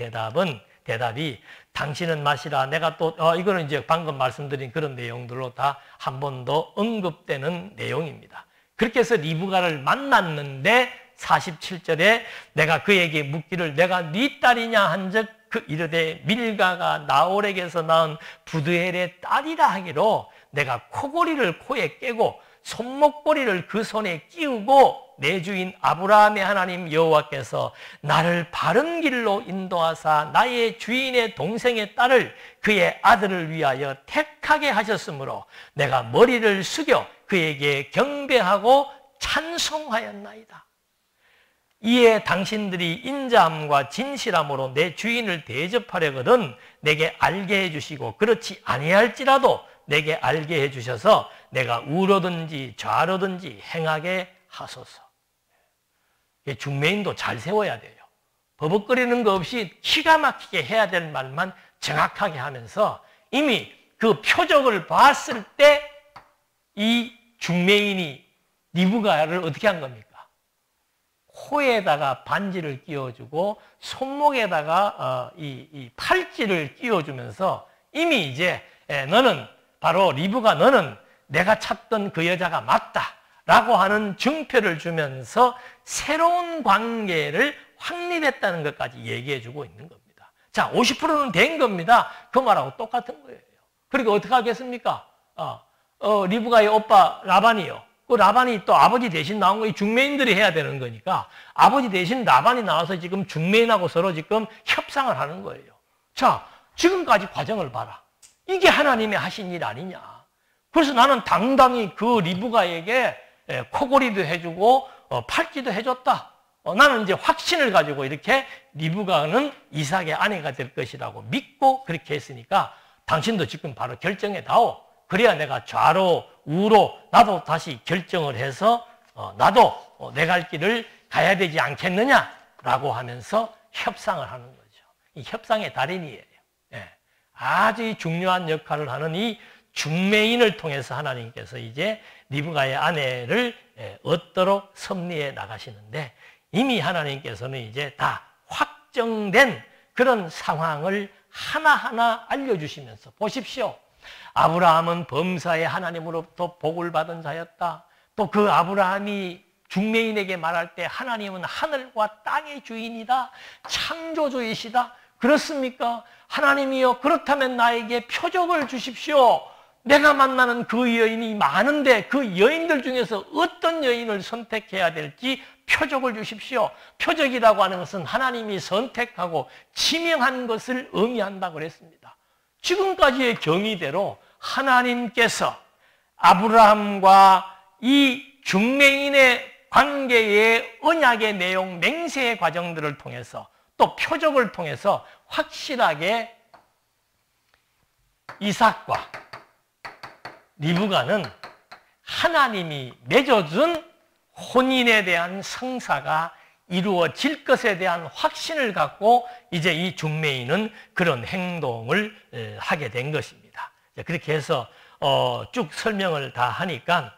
대답이 당신은 마시라. 내가 또 이거는 이제 방금 말씀드린 그런 내용들로 다 한 번 더 언급되는 내용입니다. 그렇게 해서 리브가를 만났는데 47절에 내가 그에게 묻기를 내가 네 딸이냐 한즉 그 이르되 밀가가 나홀에게서 낳은 부드엘의 딸이라 하기로 내가 코골이를 코에 깨고 손목고리를 그 손에 끼우고 내 주인 아브라함의 하나님 여호와께서 나를 바른 길로 인도하사 나의 주인의 동생의 딸을 그의 아들을 위하여 택하게 하셨으므로 내가 머리를 숙여 그에게 경배하고 찬송하였나이다. 이에 당신들이 인자함과 진실함으로 내 주인을 대접하려거든 내게 알게 해주시고 그렇지 아니할지라도 내게 알게 해주셔서 내가 우로든지 좌로든지 행하게 하소서. 중매인도 잘 세워야 돼요. 버벅거리는 거 없이 기가 막히게 해야 될 말만 정확하게 하면서 이미 그 표적을 봤을 때 이 중매인이 리브가를 어떻게 한 겁니까? 코에다가 반지를 끼워주고 손목에다가 이 팔찌를 끼워주면서 이미 이제 너는 바로 리브가 너는 내가 찾던 그 여자가 맞다 라고 하는 증표를 주면서 새로운 관계를 확립했다는 것까지 얘기해 주고 있는 겁니다. 자, 50%는 된 겁니다. 그 말하고 똑같은 거예요. 그리고 어떻게 하겠습니까? 리브가의 오빠 라반이요. 그 라반이 또 아버지 대신 나온 거 이 중매인들이 해야 되는 거니까 아버지 대신 라반이 나와서 지금 중매인하고 서로 지금 협상을 하는 거예요. 자, 지금까지 과정을 봐라. 이게 하나님의 하신 일 아니냐. 그래서 나는 당당히 그 리브가에게 코골이도 해주고 팔찌도 해줬다. 나는 이제 확신을 가지고 이렇게 리브가는 이삭의 아내가 될 것이라고 믿고 그렇게 했으니까 당신도 지금 바로 결정해 다오. 그래야 내가 좌로 우로 나도 다시 결정을 해서 나도 내 갈 길을 가야 되지 않겠느냐라고 하면서 협상을 하는 거죠. 이 협상의 달인이에요. 예. 아주 중요한 역할을 하는 이 중매인을 통해서 하나님께서 이제 리브가의 아내를 얻도록 섭리해 나가시는데, 이미 하나님께서는 이제 다 확정된 그런 상황을 하나하나 알려주시면서, 보십시오. 아브라함은 범사에 하나님으로부터 복을 받은 자였다. 또 그 아브라함이 중매인에게 말할 때 하나님은 하늘과 땅의 주인이다. 창조주이시다. 그렇습니까? 하나님이여, 그렇다면 나에게 표적을 주십시오. 내가 만나는 그 여인이 많은데 그 여인들 중에서 어떤 여인을 선택해야 될지 표적을 주십시오. 표적이라고 하는 것은 하나님이 선택하고 지명한 것을 의미한다고 그랬습니다. 지금까지의 경위대로 하나님께서 아브라함과 이 중매인의 관계의 언약의 내용, 맹세의 과정들을 통해서 또 표적을 통해서 확실하게 이삭과 리브가는 하나님이 맺어준 혼인에 대한 성사가 이루어질 것에 대한 확신을 갖고 이제 이 중매인은 그런 행동을 하게 된 것입니다. 그렇게 해서 쭉 설명을 다 하니까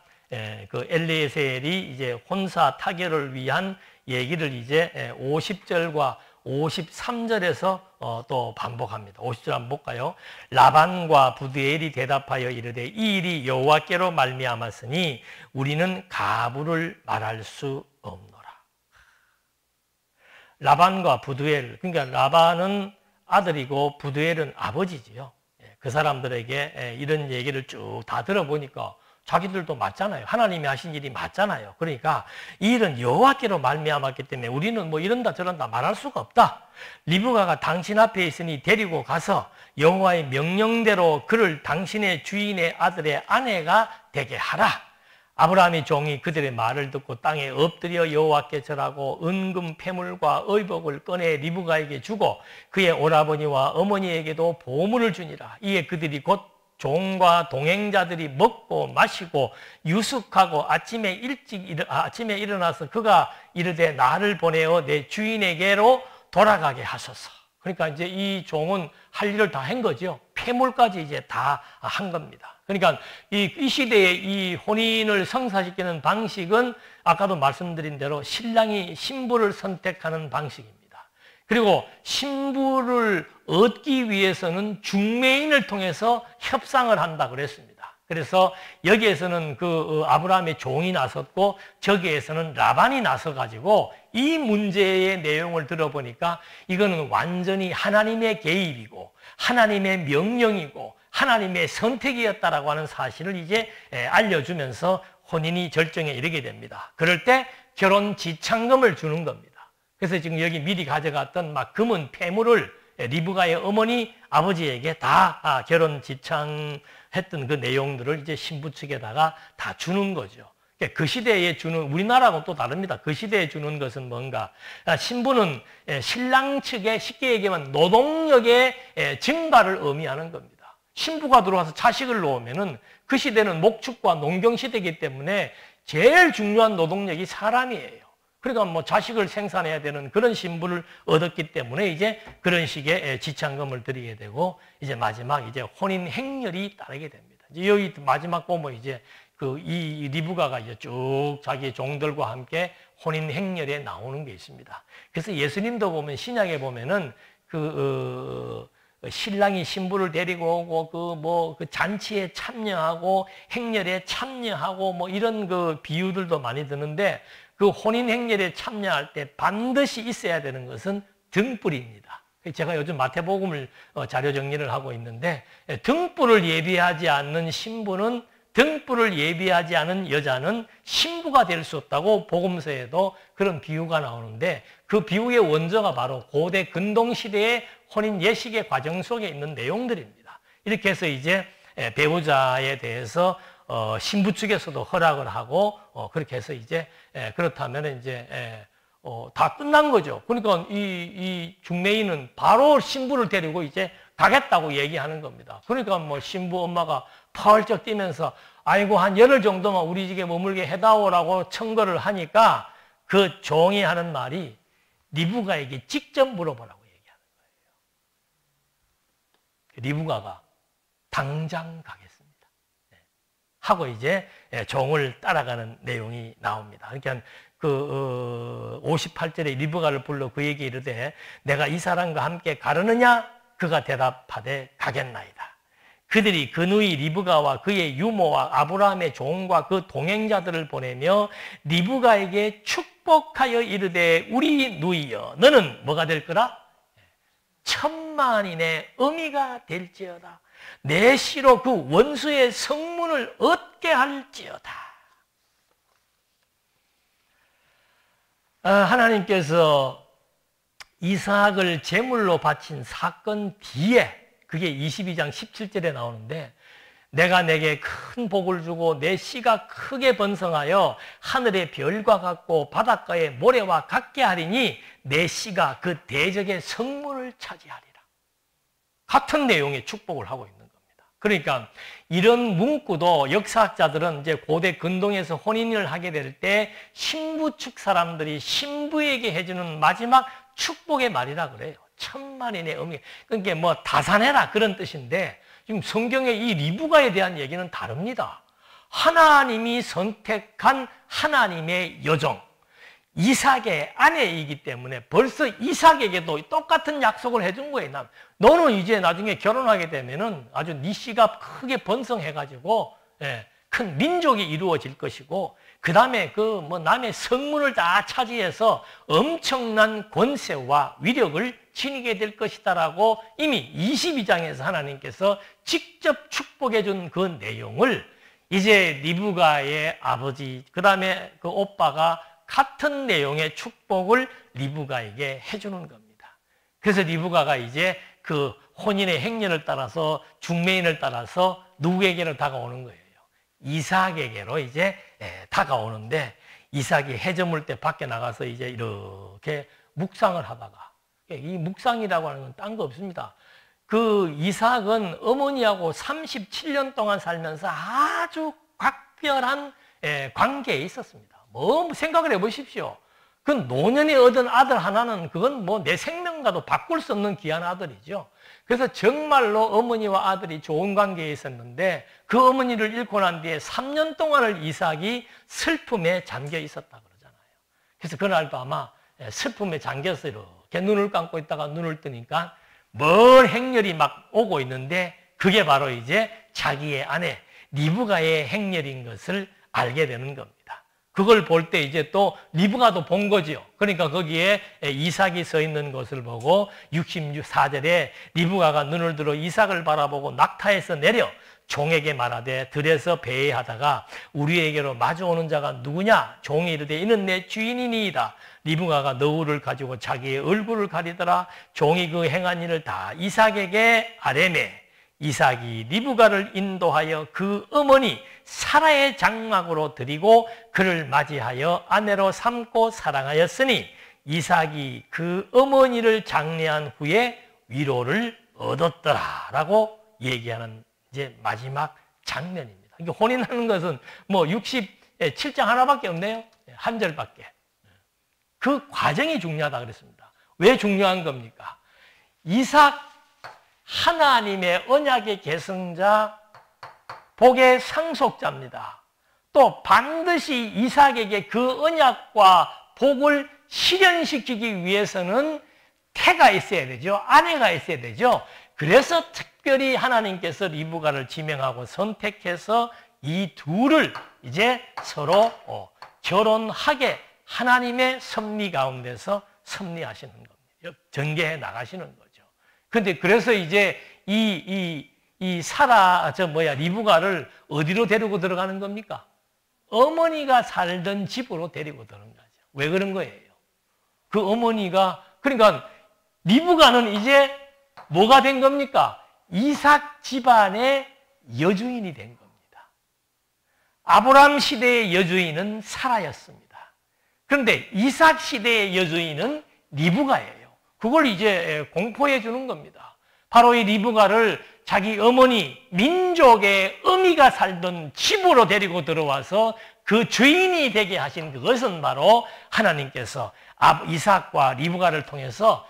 그 엘리에셀이 이제 혼사 타결을 위한 얘기를 이제 50절과 53절에서 또 반복합니다. 50절 한번 볼까요? 라반과 부드엘이 대답하여 이르되 이 일이 여호와께로 말미암았으니 우리는 가부를 말할 수 없노라. 라반과 부드엘, 그러니까 라반은 아들이고 부드엘은 아버지지요. 그 사람들에게 이런 얘기를 쭉 다 들어보니까 자기들도 맞잖아요. 하나님이 하신 일이 맞잖아요. 그러니까 이 일은 여호와께로 말미암았기 때문에 우리는 뭐 이런다 저런다 말할 수가 없다. 리브가가 당신 앞에 있으니 데리고 가서 여호와의 명령대로 그를 당신의 주인의 아들의 아내가 되게 하라. 아브라함의 종이 그들의 말을 듣고 땅에 엎드려 여호와께 절하고 은금 패물과 의복을 꺼내 리브가에게 주고 그의 오라버니와 어머니에게도 보물을 주니라. 이에 그들이 곧 종과 동행자들이 먹고 마시고 유숙하고 아침에 일어나서 그가 이르되 나를 보내어 내 주인에게로 돌아가게 하소서. 그러니까 이제 이 종은 할 일을 다 한 거죠. 폐물까지 이제 다 한 겁니다. 그러니까 이 시대에 이 혼인을 성사시키는 방식은 아까도 말씀드린 대로 신랑이 신부를 선택하는 방식입니다. 그리고 신부를 얻기 위해서는 중매인을 통해서 협상을 한다 그랬습니다. 그래서 여기에서는 그 아브라함의 종이 나섰고 저기에서는 라반이 나서가지고 이 문제의 내용을 들어보니까 이거는 완전히 하나님의 개입이고 하나님의 명령이고 하나님의 선택이었다라고 하는 사실을 이제 알려주면서 혼인이 절정에 이르게 됩니다. 그럴 때 결혼 지참금을 주는 겁니다. 그래서 지금 여기 미리 가져갔던 막 금은 폐물을 리브가의 어머니 아버지에게 다 결혼 지참했던 그 내용들을 이제 신부 측에다가 다 주는 거죠. 그 시대에 주는, 우리나라하고는 또 다릅니다. 그 시대에 주는 것은 뭔가, 신부는 신랑 측에 쉽게 얘기하면 노동력의 증가를 의미하는 겁니다. 신부가 들어와서 자식을 놓으면은 그 시대는 목축과 농경 시대이기 때문에 제일 중요한 노동력이 사람이에요. 그러니까 뭐 자식을 생산해야 되는 그런 신부를 얻었기 때문에 이제 그런 식의 지참금을 드리게 되고 이제 마지막 이제 혼인 행렬이 따르게 됩니다. 이제 여기 마지막 보면 이제 이 리브가가 이제 쭉 자기 종들과 함께 혼인 행렬에 나오는 게 있습니다. 그래서 예수님도 보면 신약에 보면은 신랑이 신부를 데리고 오고 그 잔치에 참여하고 행렬에 참여하고 뭐 이런 그 비유들도 많이 드는데 그 혼인 행렬에 참여할 때 반드시 있어야 되는 것은 등불입니다. 제가 요즘 마태복음을 자료 정리를 하고 있는데 등불을 예비하지 않는 신부는 등불을 예비하지 않은 여자는 신부가 될 수 없다고 복음서에도 그런 비유가 나오는데 그 비유의 원조가 바로 고대 근동시대의 혼인 예식의 과정 속에 있는 내용들입니다. 이렇게 해서 이제 배우자에 대해서 신부 측에서도 허락을 하고 그렇게 해서 이제 그렇다면 이제 다 끝난 거죠. 그러니까 이 중매인은 바로 신부를 데리고 이제 가겠다고 얘기하는 겁니다. 그러니까 뭐 신부 엄마가 펄쩍 뛰면서 아이고 한 열흘 정도만 우리 집에 머물게 해다오라고 청구를 하니까 그 종이 하는 말이 리브가에게 직접 물어보라고 얘기하는 거예요. 리브가가 당장 가겠습니다 하고 이제 종을 따라가는 내용이 나옵니다. 그러니까 그 58절에 리브가를 불러 그에게 이르되 내가 이 사람과 함께 가르느냐? 그가 대답하되 가겠나이다. 그들이 그 누이 리브가와 그의 유모와 아브라함의 종과 그 동행자들을 보내며 리브가에게 축복하여 이르되 우리 누이여 너는 뭐가 될 거라? 천만인의 어미가 될지어다. 내 씨로 그 원수의 성문을 얻게 할지어다. 하나님께서 이삭을 제물로 바친 사건 뒤에 그게 22장 17절에 나오는데 내가 내게 큰 복을 주고 내 씨가 크게 번성하여 하늘의 별과 같고 바닷가의 모래와 같게 하리니 내 씨가 그 대적의 성문을 차지하리라. 같은 내용의 축복을 하고 있는 겁니다. 그러니까 이런 문구도 역사학자들은 이제 고대 근동에서 혼인을 하게 될 때 신부 측 사람들이 신부에게 해주는 마지막 축복의 말이라 그래요. 천만인의 어미. 그러니까 뭐 다산해라 그런 뜻인데 지금 성경의 이 리브가에 대한 얘기는 다릅니다. 하나님이 선택한 하나님의 여종 이삭의 아내이기 때문에 벌써 이삭에게도 똑같은 약속을 해준 거예요. 너는 이제 나중에 결혼하게 되면은 아주 네 씨가 크게 번성해가지고 큰 민족이 이루어질 것이고 그 다음에 그 뭐 남의 성문을 다 차지해서 엄청난 권세와 위력을 지니게 될 것이다라고 이미 22장에서 하나님께서 직접 축복해 준 그 내용을 이제 리브가의 아버지 그 다음에 그 오빠가 같은 내용의 축복을 리브가에게 해주는 겁니다. 그래서 리브가가 이제 그 혼인의 행렬을 따라서 중매인을 따라서 누구에게로 다가오는 거예요? 이삭에게로 이제 다가오는데 이삭이 해저물 때 밖에 나가서 이제 이렇게 묵상을 하다가 이 묵상이라고 하는 건 딴 거 없습니다. 그 이삭은 어머니하고 37년 동안 살면서 아주 각별한 관계에 있었습니다. 뭐 생각을 해보십시오. 그 노년에 얻은 아들 하나는 그건 뭐 내 생명과도 바꿀 수 없는 귀한 아들이죠. 그래서 정말로 어머니와 아들이 좋은 관계에 있었는데 그 어머니를 잃고 난 뒤에 3년 동안을 이삭이 슬픔에 잠겨 있었다 그러잖아요. 그래서 그날도 아마 슬픔에 잠겨서 이렇게 눈을 감고 있다가 눈을 뜨니까 먼 행렬이 막 오고 있는데 그게 바로 이제 자기의 아내 리브가의 행렬인 것을 알게 되는 겁니다. 그걸 볼 때 이제 또 리브가도 본 거지요. 그러니까 거기에 이삭이 서 있는 것을 보고 64절에 리브가가 눈을 들어 이삭을 바라보고 낙타에서 내려 종에게 말하되 들에서 배회하다가 우리에게로 마주오는 자가 누구냐? 종이 이르되 이는 내 주인이니이다. 리브가가 너울을 가지고 자기의 얼굴을 가리더라. 종이 그 행한 일을 다 이삭에게 아뢰매 이삭이 리브가를 인도하여 그 어머니 사라의 장막으로 드리고 그를 맞이하여 아내로 삼고 사랑하였으니 이삭이 그 어머니를 장례한 후에 위로를 얻었더라라고 얘기하는 이제 마지막 장면입니다. 이게 혼인하는 것은 뭐 67장 하나밖에 없네요. 한 절밖에. 그 과정이 중요하다 그랬습니다. 왜 중요한 겁니까? 이삭 하나님의 언약의 계승자, 복의 상속자입니다. 또 반드시 이삭에게 그 언약과 복을 실현시키기 위해서는 태가 있어야 되죠. 아내가 있어야 되죠. 그래서 특별히 하나님께서 리브가를 지명하고 선택해서 이 둘을 이제 서로 결혼하게 하나님의 섭리 가운데서 섭리하시는 겁니다. 전개해 나가시는 거죠. 근데 그래서 이제 리브가를 어디로 데리고 들어가는 겁니까? 어머니가 살던 집으로 데리고 들어가는 거죠. 왜 그런 거예요? 그 어머니가, 그러니까 리브가는 이제 뭐가 된 겁니까? 이삭 집안의 여주인이 된 겁니다. 아브라함 시대의 여주인은 사라였습니다. 그런데 이삭 시대의 여주인은 리브가예요. 그걸 이제 공포해 주는 겁니다. 바로 이 리브가를 자기 어머니 민족의 어미가 살던 집으로 데리고 들어와서 그 주인이 되게 하신 그것은 바로 하나님께서 이삭과 리브가를 통해서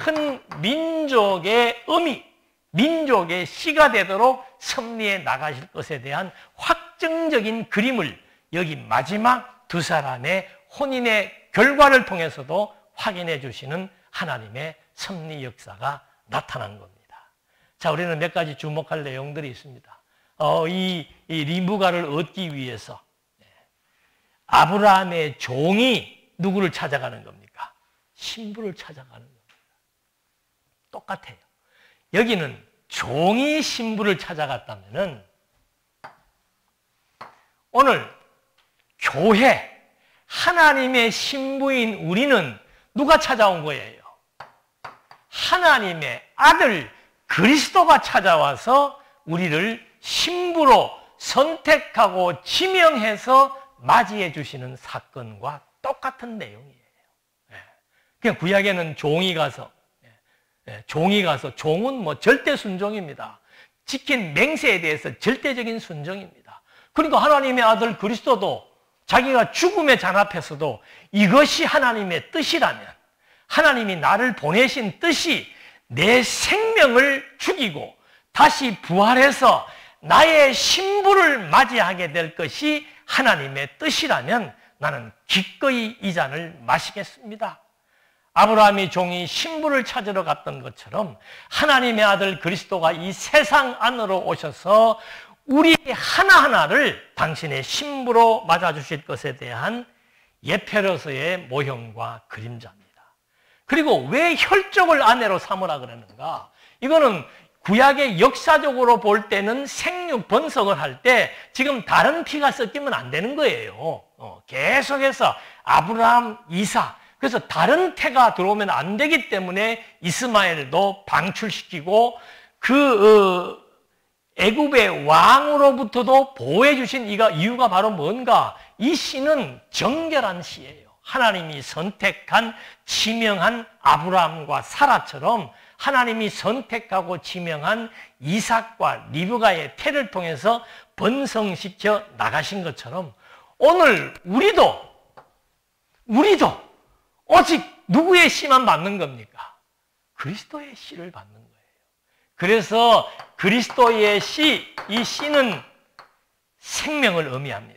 큰 민족의 어미, 민족의 씨가 되도록 섭리해 나가실 것에 대한 확정적인 그림을 여기 마지막 두 사람의 혼인의 결과를 통해서도 확인해 주시는 하나님의 섭리 역사가 나타난 겁니다. 자, 우리는 몇 가지 주목할 내용들이 있습니다. 이 리브가를 얻기 위해서 아브라함의 종이 누구를 찾아가는 겁니까? 신부를 찾아가는 겁니다. 똑같아요. 여기는 종이 신부를 찾아갔다면은 오늘 교회, 하나님의 신부인 우리는 누가 찾아온 거예요? 하나님의 아들 그리스도가 찾아와서 우리를 신부로 선택하고 지명해서 맞이해 주시는 사건과 똑같은 내용이에요. 그냥 구약에는 종이 가서, 종은 뭐 절대 순종입니다. 지킨 맹세에 대해서 절대적인 순종입니다. 그러니까 하나님의 아들 그리스도도 자기가 죽음의 잔 앞에서도 이것이 하나님의 뜻이라면, 하나님이 나를 보내신 뜻이 내 생명을 죽이고 다시 부활해서 나의 신부를 맞이하게 될 것이 하나님의 뜻이라면 나는 기꺼이 이 잔을 마시겠습니다. 아브라함의 종이 신부를 찾으러 갔던 것처럼 하나님의 아들 그리스도가 이 세상 안으로 오셔서 우리 하나하나를 당신의 신부로 맞아주실 것에 대한 예표로서의 모형과 그림자입니다. 그리고 왜 혈족을 아내로 삼으라 그러는가? 이거는 구약의 역사적으로 볼 때는 생육 번성을 할 때 지금 다른 피가 섞이면 안 되는 거예요. 계속해서 아브라함, 이삭, 그래서 다른 태가 들어오면 안 되기 때문에 이스마엘도 방출시키고 애굽의 왕으로부터도 보호해 주신 이유가 바로 뭔가? 이 씨는 정결한 씨예요. 하나님이 선택한, 지명한 아브라함과 사라처럼 하나님이 선택하고 지명한 이삭과 리브가의 태를 통해서 번성시켜 나가신 것처럼 오늘 우리도 오직 누구의 씨만 받는 겁니까? 그리스도의 씨를 받는 거예요. 그래서 그리스도의 씨, 이 씨는 생명을 의미합니다.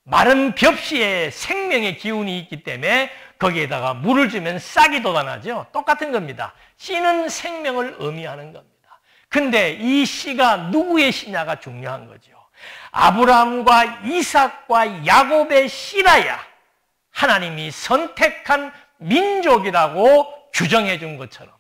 마른 벽시에 생명의 기운이 있기 때문에 거기에다가 물을 주면 싹이 돋아나죠. 똑같은 겁니다. 씨는 생명을 의미하는 겁니다. 근데 이 씨가 누구의 씨냐가 중요한 거죠. 아브라함과 이삭과 야곱의 씨라야 하나님이 선택한 민족이라고 규정해 준 것처럼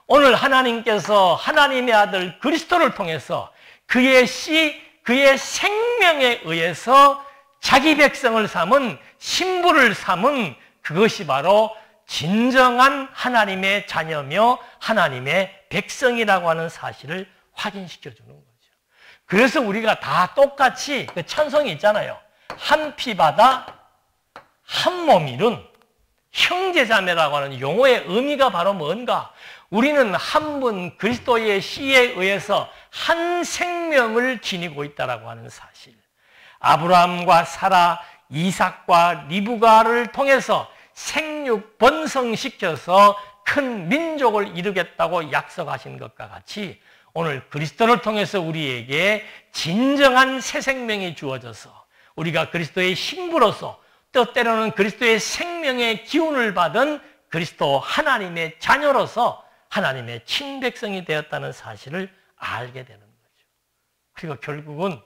오늘 하나님께서 하나님의 아들 그리스도를 통해서 그의 씨, 그의 생명에 의해서 자기 백성을 삼은, 신부를 삼은 그것이 바로 진정한 하나님의 자녀며 하나님의 백성이라고 하는 사실을 확인시켜 주는 거죠. 그래서 우리가 다 똑같이 그 찬송이 있잖아요. 한 피바다 한 몸 이룬 형제자매라고 하는 용어의 의미가 바로 뭔가? 우리는 한 분 그리스도의 씨에 의해서 한 생명을 지니고 있다고 하는 사실. 아브라함과 사라, 이삭과 리브가를 통해서 생육 번성시켜서 큰 민족을 이루겠다고 약속하신 것과 같이 오늘 그리스도를 통해서 우리에게 진정한 새 생명이 주어져서 우리가 그리스도의 신부로서 또 때로는 그리스도의 생명의 기운을 받은 그리스도 하나님의 자녀로서 하나님의 친백성이 되었다는 사실을 알게 되는 거죠. 그리고 결국은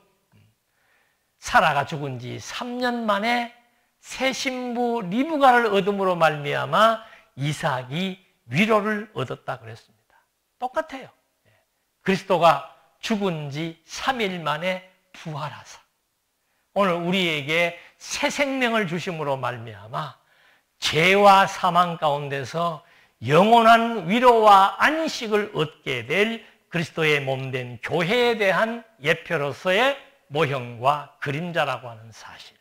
사라가 죽은 지 3년 만에 새 신부 리브가를 얻음으로 말미암아 이삭이 위로를 얻었다 그랬습니다. 똑같아요. 그리스도가 죽은 지 3일 만에 부활하사 오늘 우리에게 새 생명을 주심으로 말미암아 죄와 사망 가운데서 영원한 위로와 안식을 얻게 될 그리스도의 몸된 교회에 대한 예표로서의 모형과 그림자라고 하는 사실.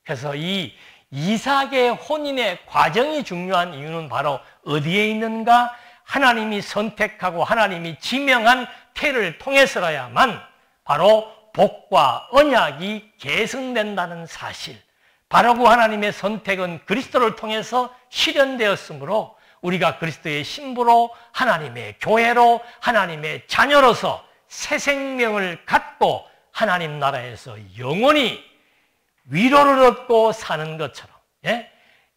그래서 이 이삭의 혼인의 과정이 중요한 이유는 바로 어디에 있는가? 하나님이 선택하고 하나님이 지명한 태를 통해서라야만 바로 복과 언약이 계승된다는 사실, 바로 그 하나님의 선택은 그리스도를 통해서 실현되었으므로 우리가 그리스도의 신부로 하나님의 교회로 하나님의 자녀로서 새 생명을 갖고 하나님 나라에서 영원히 위로를 얻고 사는 것처럼,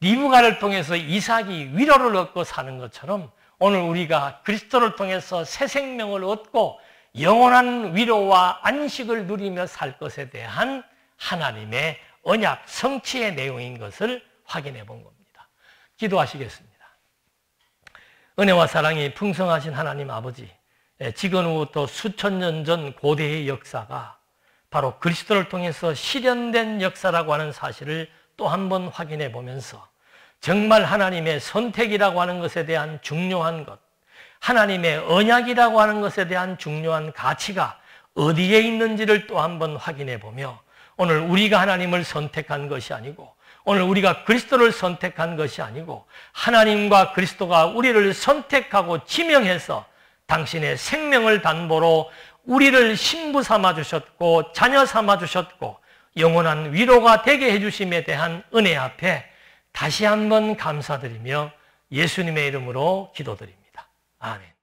리브가를 통해서 이삭이 위로를 얻고 사는 것처럼 오늘 우리가 그리스도를 통해서 새 생명을 얻고 영원한 위로와 안식을 누리며 살 것에 대한 하나님의 언약 성취의 내용인 것을 확인해 본 겁니다. 기도하시겠습니다. 은혜와 사랑이 풍성하신 하나님 아버지, 지금으로부터 수천 년 전 고대의 역사가 바로 그리스도를 통해서 실현된 역사라고 하는 사실을 또 한 번 확인해 보면서 정말 하나님의 선택이라고 하는 것에 대한 중요한 것, 하나님의 언약이라고 하는 것에 대한 중요한 가치가 어디에 있는지를 또 한 번 확인해 보며 오늘 우리가 하나님을 선택한 것이 아니고 오늘 우리가 그리스도를 선택한 것이 아니고 하나님과 그리스도가 우리를 선택하고 지명해서 당신의 생명을 담보로 우리를 신부 삼아 주셨고 자녀 삼아 주셨고 영원한 위로가 되게 해주심에 대한 은혜 앞에 다시 한번 감사드리며 예수님의 이름으로 기도드립니다. 아멘.